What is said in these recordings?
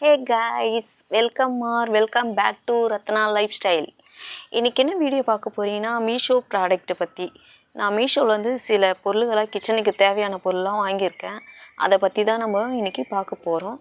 Hey guys, welcome back to Ratna lifestyle. இன்றைக்கி என்ன video பார்க்க போகிறீங்கன்னா, மீஷோ ப்ராடக்ட்டை பற்றி. நான் மீஷோவில் வந்து சில பொருள்களை கிச்சனுக்கு தேவையான பொருள்லாம் வாங்கியிருக்கேன். அதை பற்றி தான் நம்ம இன்றைக்கி பார்க்க போகிறோம்.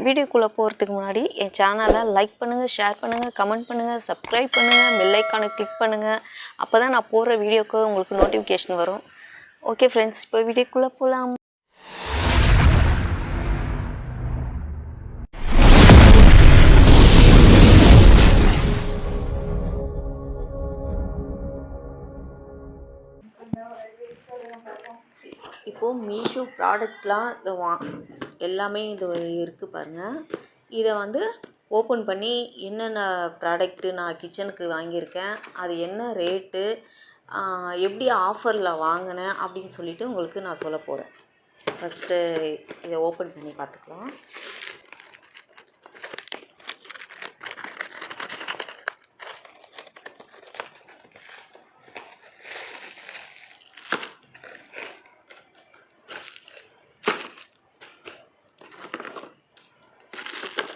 வீடியோக்குள்ளே போகிறதுக்கு முன்னாடி என் சேனலை லைக் பண்ணுங்கள், ஷேர் பண்ணுங்கள், கமெண்ட் பண்ணுங்கள், சப்ஸ்கிரைப் பண்ணுங்கள், பெல் ஐக்கானை கிளிக் பண்ணுங்கள். அப்போ தான் நான் போடுற வீடியோக்கு உங்களுக்கு நோட்டிஃபிகேஷன் வரும். ஓகே ஃப்ரெண்ட்ஸ், இப்போ வீடியோக்குள்ளே போகலாம். இப்போது மீஷோ ப்ராடக்ட்லாம் எல்லாமே இது இருக்குது பாருங்கள். இதை வந்து ஓப்பன் பண்ணி என்னென்ன ப்ராடக்ட்டு நான் கிச்சனுக்கு வாங்கியிருக்கேன், அது என்ன ரேட்டு, எப்படி ஆஃபரில் வாங்கினேன் அப்படின்னு சொல்லிவிட்டு உங்களுக்கு நான் சொல்ல போகிறேன். ஃபஸ்ட்டு இதை ஓப்பன் பண்ணி பார்த்துக்கலாம்.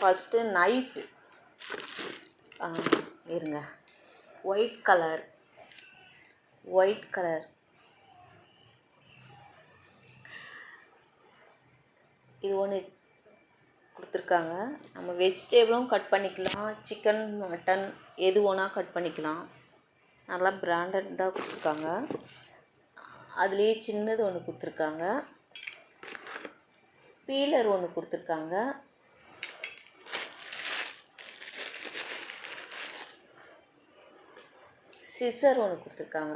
ஃபஸ்ட்டு நைஃப் இருங்க, ஒயிட் கலர் இது ஒன்று கொடுத்துருக்காங்க. நம்ம வெஜிடேபிளும் கட் பண்ணிக்கலாம், சிக்கன் மட்டன் எது வேணால் கட் பண்ணிக்கலாம். நல்லா பிராண்டட் தான் கொடுத்துருக்காங்க. அதுலேயே சின்னது ஒன்று கொடுத்துருக்காங்க, பீலர் ஒன்று கொடுத்துருக்காங்க, சிசர் ஒன்று கொடுத்துருக்காங்க.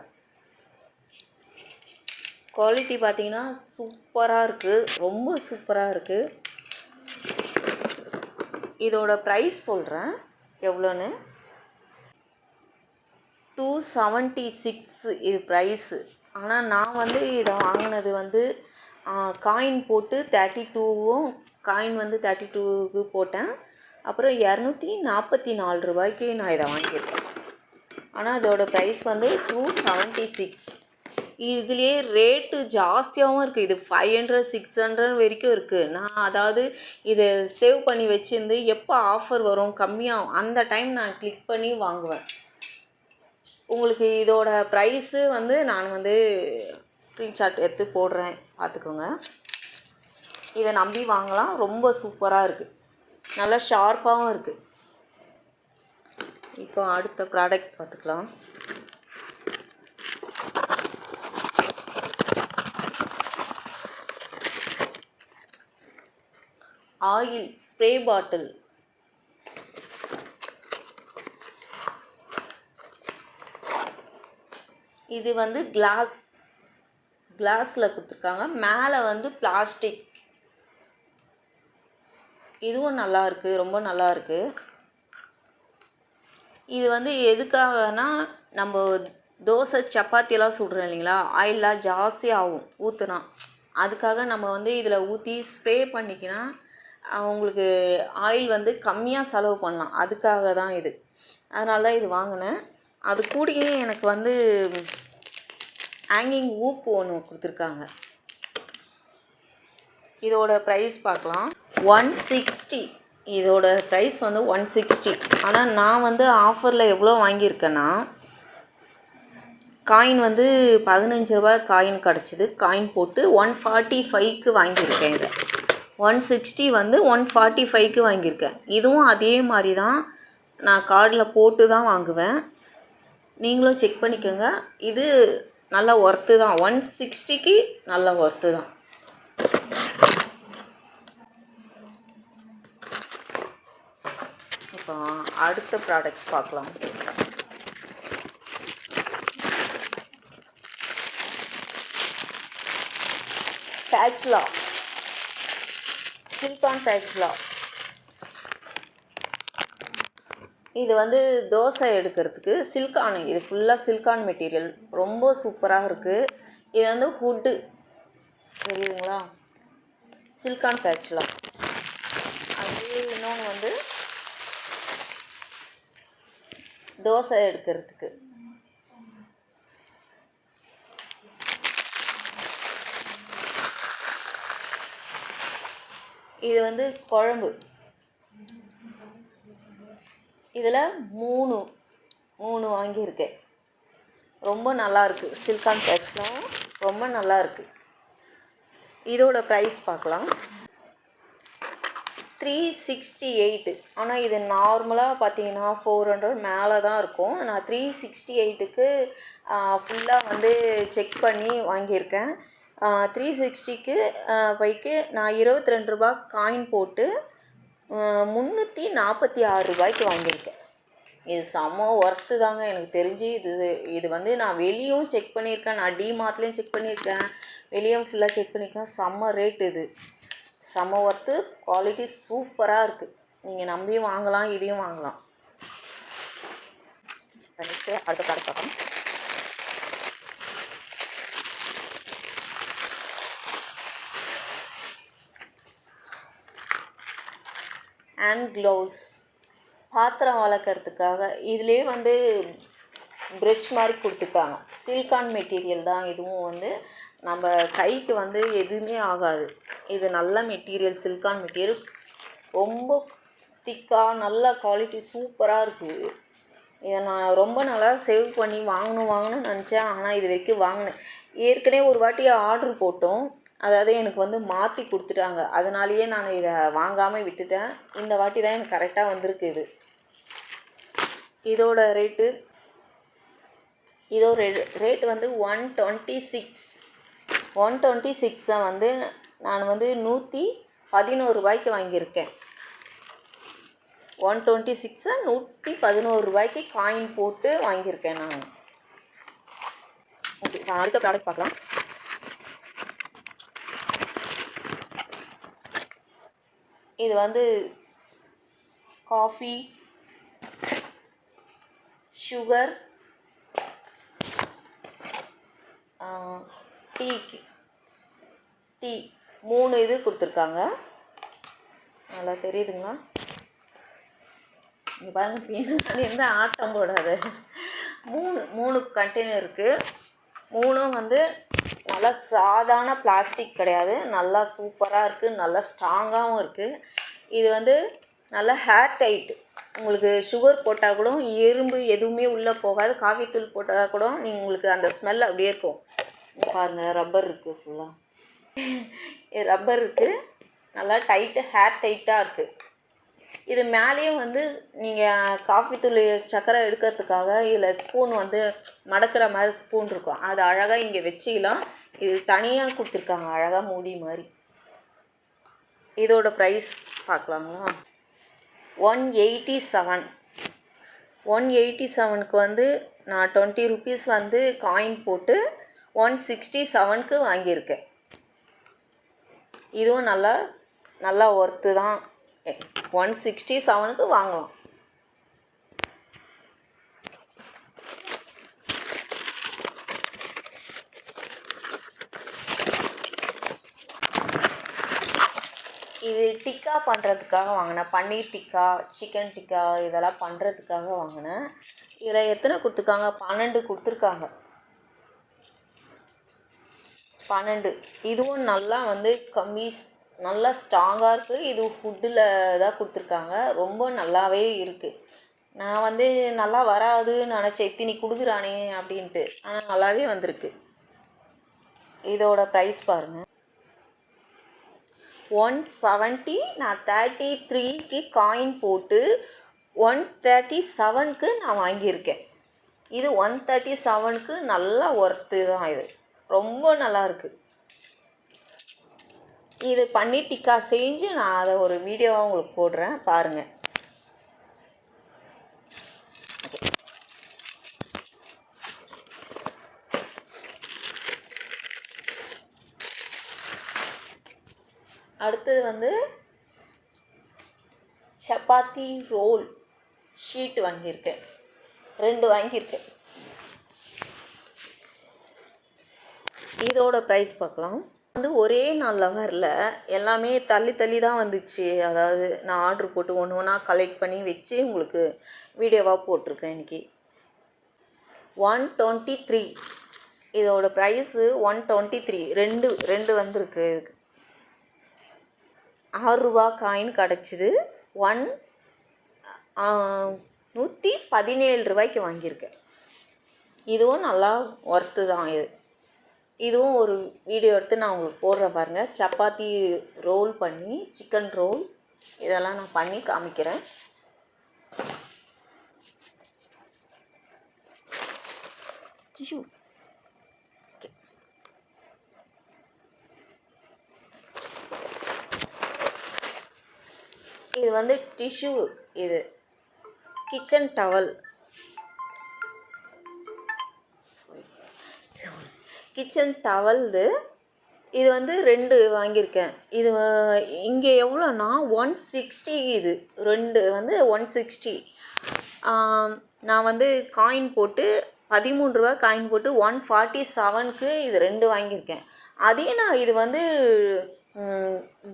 குவாலிட்டி பார்த்திங்கன்னா சூப்பராக இருக்குது, ரொம்ப சூப்பராக இருக்குது. இதோட ப்ரைஸ் சொல்கிறேன் எவ்வளோன்னு. 276 இது ப்ரைஸு. ஆனால் நான் வந்து இதை வாங்கினது வந்து காயின் போட்டு 32வும் காயின் வந்து 32க்கு போட்டேன். அப்புறம் 244 ரூபாய்க்கு நான் இதை வாங்கியிருக்கேன். ஆனால் இதோட ப்ரைஸ் வந்து 276. இதுலேயே ரேட்டு ஜாஸ்தியாகவும் இருக்குது. இது 500 600 வரைக்கும் இருக்குது. நான் அதாவது இதை சேவ் பண்ணி வச்சுருந்து எப்போ ஆஃபர் வரும் கம்மியாகும் அந்த டைம் நான் கிளிக் பண்ணி வாங்குவேன். உங்களுக்கு இதோட ப்ரைஸு வந்து நான் வந்து ஸ்க்ரீன்ஷாட் எடுத்து போடுறேன், பார்த்துக்கோங்க. இதை நம்பி வாங்கலாம், ரொம்ப சூப்பராக இருக்குது, நல்லா ஷார்ப்பாகவும் இருக்குது. இப்போ அடுத்த ப்ராடக்ட் பார்த்துக்கலாம். Oil spray bottle. இது வந்து கிளாஸில் கொடுத்துருக்காங்க, மேலே வந்து பிளாஸ்டிக். இதுவும் நல்லா இருக்குது, ரொம்ப நல்லா இருக்குது. இது வந்து எதுக்காகனா, நம்ம தோசை சப்பாத்தியெல்லாம் சுடுறோம் இல்லைங்களா, ஆயிலெலாம் ஜாஸ்தி ஆகும் ஊற்றுனா. அதுக்காக நம்ம வந்து இதில் ஊற்றி ஸ்ப்ரே பண்ணிக்கினா அவங்களுக்கு ஆயில் வந்து கம்மியாக செலவு பண்ணலாம். அதுக்காக தான் இது, அதனால தான் இது வாங்கினேன். அது கூடயே எனக்கு வந்து ஹேங்கிங் ஊக்கு ஒன்று கொடுத்துருக்காங்க. இதோட ப்ரைஸ் பார்க்கலாம், 160. இதோட ப்ரைஸ் வந்து 160. ஆனால் நான் வந்து ஆஃபரில் எவ்வளோ வாங்கியிருக்கேன்னா, காயின் வந்து 15 ரூபாய் காயின் கிடச்சிது. காயின் போட்டு 145க்கு வாங்கியிருக்கேன். இதை 160 வந்து 145க்கு வாங்கியிருக்கேன். இதுவும் அதே மாதிரி தான், நான் கார்டில் போட்டு தான் வாங்குவேன். நீங்களும் செக் பண்ணிக்கோங்க. இது நல்லா ஒர்த்து தான், 160க்கு நல்லா ஒர்த்து தான். இப்போ அடுத்த ப்ராடக்ட் பார்க்கலாம். Spatula, silicon spatula. இது வந்து தோசை எடுக்கிறதுக்கு சிலிக்கான், இது ஃபுல்லாக சிலிக்கான் மெட்டீரியல், ரொம்ப சூப்பராக இருக்குது. இது வந்து ஹுட்டு தெரியுதுங்களா, சிலிக்கான் ஸ்பேச்சுலா. அது இன்னொன்று வந்து தோசை எடுக்கிறதுக்கு. இது வந்து குழம்பு இதில் மூணு வாங்கியிருக்கேன். ரொம்ப நல்லாயிருக்கு. சில்கான் பேட்ச்லாம் ரொம்ப நல்லாயிருக்கு. இதோட ப்ரைஸ் பார்க்கலாம். 368. ஆனால் இது நார்மலாக பார்த்தீங்கன்னா 400 மேலே தான் இருக்கும். நான் 368க்கு ஃபுல்லாக வந்து செக் பண்ணி வாங்கியிருக்கேன். 360க்கு பைக்கு நான் 22 ரூபா காயின் போட்டு 346 ரூபாய்க்கு வாங்கியிருக்கேன். இது செம்ம ஒர்த்து தாங்க. எனக்கு தெரிஞ்சு இது வந்து நான் வெளியும் செக் பண்ணியிருக்கேன், நான் டிமார்ட்லேயும் செக் பண்ணியிருக்கேன், வெளியும் ஃபுல்லாக செக் பண்ணியிருக்கேன். செம்ம ரேட் இது, செம்ம ஒர்த்து. குவாலிட்டி சூப்பராக இருக்குது. நீங்கள் நம்பியும் வாங்கலாம், இதையும் வாங்கலாம். நெக்ஸ்ட்டு அடுத்த ப்ராடக்ட் பார்க்கலாம். ஹேண்ட் க்ளவுஸ், பாத்திரம் வளர்க்குறதுக்காக. இதிலே வந்து ப்ரெஷ் மாதிரி கொடுத்துருக்காங்க. சிலிக்கான் மெட்டீரியல் தான் இதுவும். வந்து நம்ம கைக்கு வந்து எதுவுமே ஆகாது. இது நல்ல மெட்டீரியல், சிலிக்கான் மெட்டீரியல். ரொம்ப திக்காக நல்ல குவாலிட்டி சூப்பராக இருக்குது. இதை நான் ரொம்ப நல்லா சேவ் பண்ணி வாங்கணும்னு நினச்சேன். ஆனால் இது வரைக்கும் வாங்கினேன். ஏற்கனவே ஒரு வாட்டி ஆர்டர் போட்டோம், அதாவது எனக்கு வந்து மாற்றி கொடுத்துட்டாங்க. அதனாலேயே நான் இதை வாங்காமல் விட்டுட்டேன். இந்த வாட்டி தான் எனக்கு கரெக்டாக வந்திருக்கு. இதோட ரேட்டு வந்து 126 வந்து நான் வந்து 111 ரூபாய்க்கு வாங்கியிருக்கேன். 126 111 ரூபாய்க்கு காயின் போட்டு வாங்கியிருக்கேன் நான். ஓகே, அடுத்த ப்ராடக்ட் பார்க்கலாம். இது வந்து காஃபி, சுகர், டீ 3 இது கொடுத்துருக்காங்க. நல்லா தெரியுதுங்களா? இங்கே பாருங்கள், பின்னாடி இருந்து ஆட்டம் போடாது. 3 கண்டெய்னர் இருக்குது. 3 வந்து நல்லா சாதாரண பிளாஸ்டிக் கிடையாது, நல்லா சூப்பராக இருக்குது, நல்லா ஸ்ட்ராங்காகவும் இருக்குது. இது வந்து நல்லா ஹேர் டைட். உங்களுக்கு சுகர் போட்டால் கூட எறும்பு எதுவுமே உள்ளே போகாது. காஃபி தூள் போட்டால் கூட உங்களுக்கு அந்த ஸ்மெல் அப்படியே இருக்கும். பாருங்கள், ரப்பர் இருக்குது, ஃபுல்லாக ரப்பர் இருக்குது. நல்லா டைட்டு, ஹேர் டைட்டாக இருக்குது. இது மேலேயும் வந்து நீங்கள் காஃபி தூள் சக்கரை எடுக்கிறதுக்காக இதில் ஸ்பூன் வந்து மடக்கிற மாதிரி ஸ்பூன் இருக்கும். அது அழகாக இங்கே வச்சிக்கலாம். இது தனியாக கொடுத்துருக்காங்க, அழகாக மூடி மாதிரி. இதோட ப்ரைஸ் பார்க்கலாங்களா? 187க்கு வந்து நான் 20 ருபீஸ் வந்து காயின் போட்டு 167க்கு வாங்கியிருக்கேன். இதுவும் நல்லா ஒர்த்து தான். 167க்கு வாங்கலாம். இது டிக்கா பண்ணுறதுக்காக வாங்கினேன். பன்னீர் டிக்கா, சிக்கன் டிக்கா இதெல்லாம் பண்ணுறதுக்காக வாங்கினேன். இதில் எத்தனை கொடுத்துருக்காங்க? 12 கொடுத்துருக்காங்க. 12. இதுவும் நல்லா வந்து நல்லா ஸ்ட்ராங்காக இருக்குது. இது ஃபுட்டில் தான் கொடுத்துருக்காங்க. ரொம்ப நல்லாவே இருக்குது. நான் வந்து நல்லா வராதுன்னு நினச்சேன், இத்தினி கொடுக்குறானே அப்படின்ட்டு. ஆனால் நல்லாவே வந்திருக்கு. இதோட ப்ரைஸ் பாருங்கள், 170. நான் 33க்கு காயின் போட்டு 137க்கு நான் வாங்கியிருக்கேன். இது 137க்கு நல்லா ஒர்த்து தான். இது ரொம்ப நல்லாயிருக்கு. இது பன்னீர் டிக்கா செஞ்சு நான் அதை ஒரு வீடியோவாக உங்களுக்கு போடுறேன், பாருங்கள். அடுத்தது வந்து சப்பாத்தி ரோல் ஷீட் வாங்கியிருக்கேன். 2 வாங்கியிருக்கேன். இதோட ப்ரைஸ் பார்க்கலாம். வந்து ஒரே நாளில் வரல, எல்லாமே தள்ளி தான் வந்துச்சு. அதாவது நான் ஆர்டர் போட்டு ஒன்று கலெக்ட் பண்ணி வச்சு உங்களுக்கு வீடியோவாக போட்டிருக்கேன். இன்றைக்கி 123. இதோட ப்ரைஸு 123. ரெண்டு வந்திருக்கு. இதுக்கு 6 ரூபா காயின் கிடச்சிது. 117 வாங்கியிருக்கேன். இதுவும் நல்லா ஒர்த்து தான். இதுவும் ஒரு வீடியோ எடுத்து நான் உங்களுக்கு போடுறேன் பாருங்கள். சப்பாத்தி ரோல் பண்ணி, சிக்கன் ரோல் இதெல்லாம் நான் பண்ணி காமிக்கிறேன். டிஷ்யூ இது வந்து டிஷ்யூ, இது கிச்சன் டவல், கிச்சன் டவல். இது வந்து 2 வாங்கியிருக்கேன். இது இங்கே எவ்வளோனா 160. இது 2 வந்து 160. நான் வந்து காயின் போட்டு 13 ரூபா காயின் போட்டு 147க்கு இது 2 வாங்கியிருக்கேன். அதே நான் இது வந்து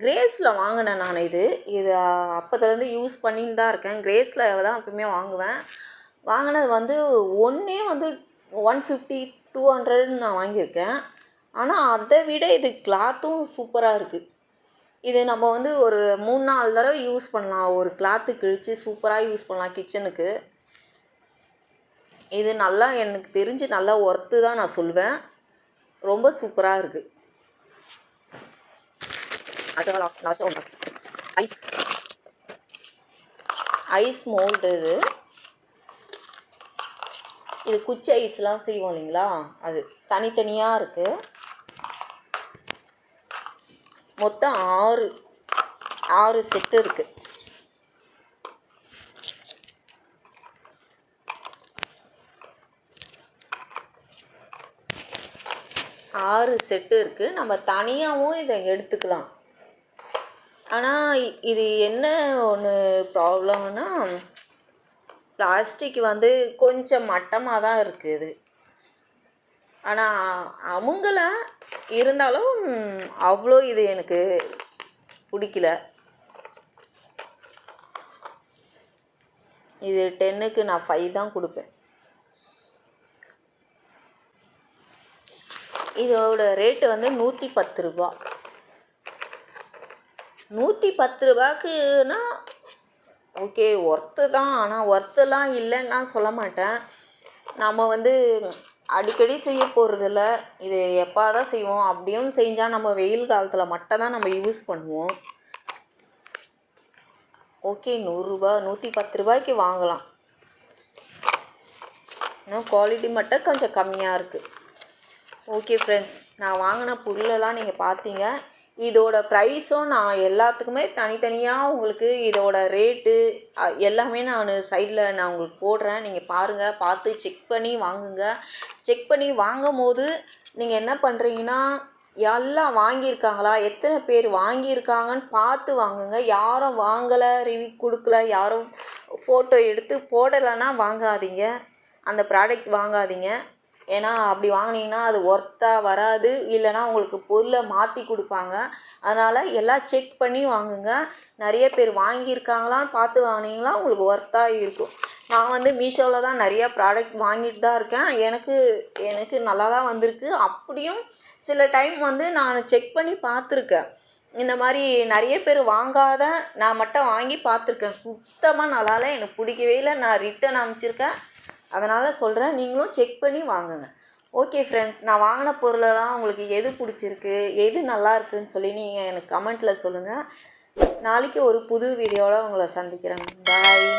கிரேஸில் வாங்கினேன். நான் இது அப்போதுலேருந்து யூஸ் பண்ணின்னு தான் இருக்கேன். கிரேஸில் தான் எப்பவுமே வாங்குவேன். வாங்கினது வந்து ஒன்றே வந்து 150 200 நான் வாங்கியிருக்கேன். ஆனால் அதை விட இது கிளாத்தும் சூப்பராக இருக்குது. இது நம்ம வந்து ஒரு 3-4 தடவை யூஸ் பண்ணலாம். ஒரு கிளாத்து கிழித்து சூப்பராக யூஸ் பண்ணலாம் கிச்சனுக்கு. இது நல்லா எனக்கு தெரிஞ்சு நல்லா ஒர்த்து தான் நான் சொல்லுவேன். ரொம்ப சூப்பராக இருக்குது. Ice mould. இது குச்சி ஐஸ்லாம் செய்வோம் இல்லைங்களா, அது தனித்தனியாக இருக்குது. மொத்தம் 6 செட்டு இருக்குது. நம்ம தனியாகவும் இதை எடுத்துக்கலாம். ஆனால் இது என்ன ஒன்று ப்ராப்ளம்னா, பிளாஸ்டிக் வந்து கொஞ்சம் மட்டமாக தான் இருக்குது. ஆனால் அவங்கள இருந்தாலும் அவ்வளோ இது எனக்கு பிடிக்கல. இது 10க்கு நான் 5 தான் கொடுப்பேன். இதோட ரேட்டு வந்து 110 ரூபா. 110 ரூபாய்க்குன்னா ஓகே, ஒர்த்து தான். ஆனால் ஒர்த்துலாம் இல்லைன்னா சொல்ல மாட்டேன். நம்ம வந்து அடிக்கடி செய்ய போகிறதில்ல. இது எப்போ தான் செய்வோம். அப்படியும் செஞ்சால் நம்ம வெயில் காலத்தில் மட்டும் தான் நம்ம யூஸ் பண்ணுவோம். ஓகே, 100 ரூபா 110 ரூபாய்க்கு வாங்கலாம். இன்னும் குவாலிட்டி மட்டும் கொஞ்சம் கம்மியாக இருக்குது. ஓகே ஃப்ரெண்ட்ஸ், நான் வாங்கின பொருளெல்லாம் நீங்கள் பார்த்தீங்க. இதோட ப்ரைஸும் நான் எல்லாத்துக்குமே தனித்தனியாக உங்களுக்கு இதோட ரேட்டு எல்லாமே நான் சைடில் நான் உங்களுக்கு போடுறேன். நீங்கள் பாருங்கள், பார்த்து செக் பண்ணி வாங்குங்க. செக் பண்ணி வாங்கும் போது நீங்கள் என்ன பண்ணுறீங்கன்னா, எல்லாம் வாங்கியிருக்காங்களா, எத்தனை பேர் வாங்கியிருக்காங்கன்னு பார்த்து வாங்குங்க. யாரும் வாங்கலை, ரிவ்யூ கொடுக்கல, யாரும் ஃபோட்டோ எடுத்து போடலைன்னா வாங்காதீங்க, அந்த ப்ராடக்ட் வாங்காதீங்க. ஏன்னா அப்படி வாங்கினீங்கன்னா அது ஒர்த்தாக வராது. இல்லைனா உங்களுக்கு பொருளை மாற்றி கொடுப்பாங்க. அதனால் எல்லாம் செக் பண்ணி வாங்குங்க. நிறைய பேர் வாங்கியிருக்காங்களான்னு பார்த்து வாங்கினீங்களா உங்களுக்கு ஒர்த்தாக இருக்கும். நான் வந்து மீஷோவில் தான் நிறையா ப்ராடக்ட் வாங்கிட்டு தான் இருக்கேன். எனக்கு நல்லா தான் வந்திருக்கு. அப்படியும் சில டைம் வந்து நான் செக் பண்ணி பார்த்துருக்கேன். இந்த மாதிரி நிறைய பேர் வாங்காத நான் மட்டும் வாங்கி பார்த்துருக்கேன். சுத்தமாக நல்லால, எனக்கு பிடிக்கவே இல்லை. நான் ரிட்டன் அனுப்பிச்சிருக்கேன். அதனால் சொல்கிறேன், நீங்களும் செக் பண்ணி வாங்குங்க. ஓகே ஃப்ரெண்ட்ஸ், நான் வாங்கின பொருளெல்லாம் உங்களுக்கு எது பிடிச்சிருக்கு, எது நல்லா இருக்குதுன்னு சொல்லி நீங்கள் எனக்கு கமெண்ட்டில் சொல்லுங்கள். நாளைக்கு ஒரு புது வீடியோவில் உங்களை சந்திக்கிறேன். பாய்.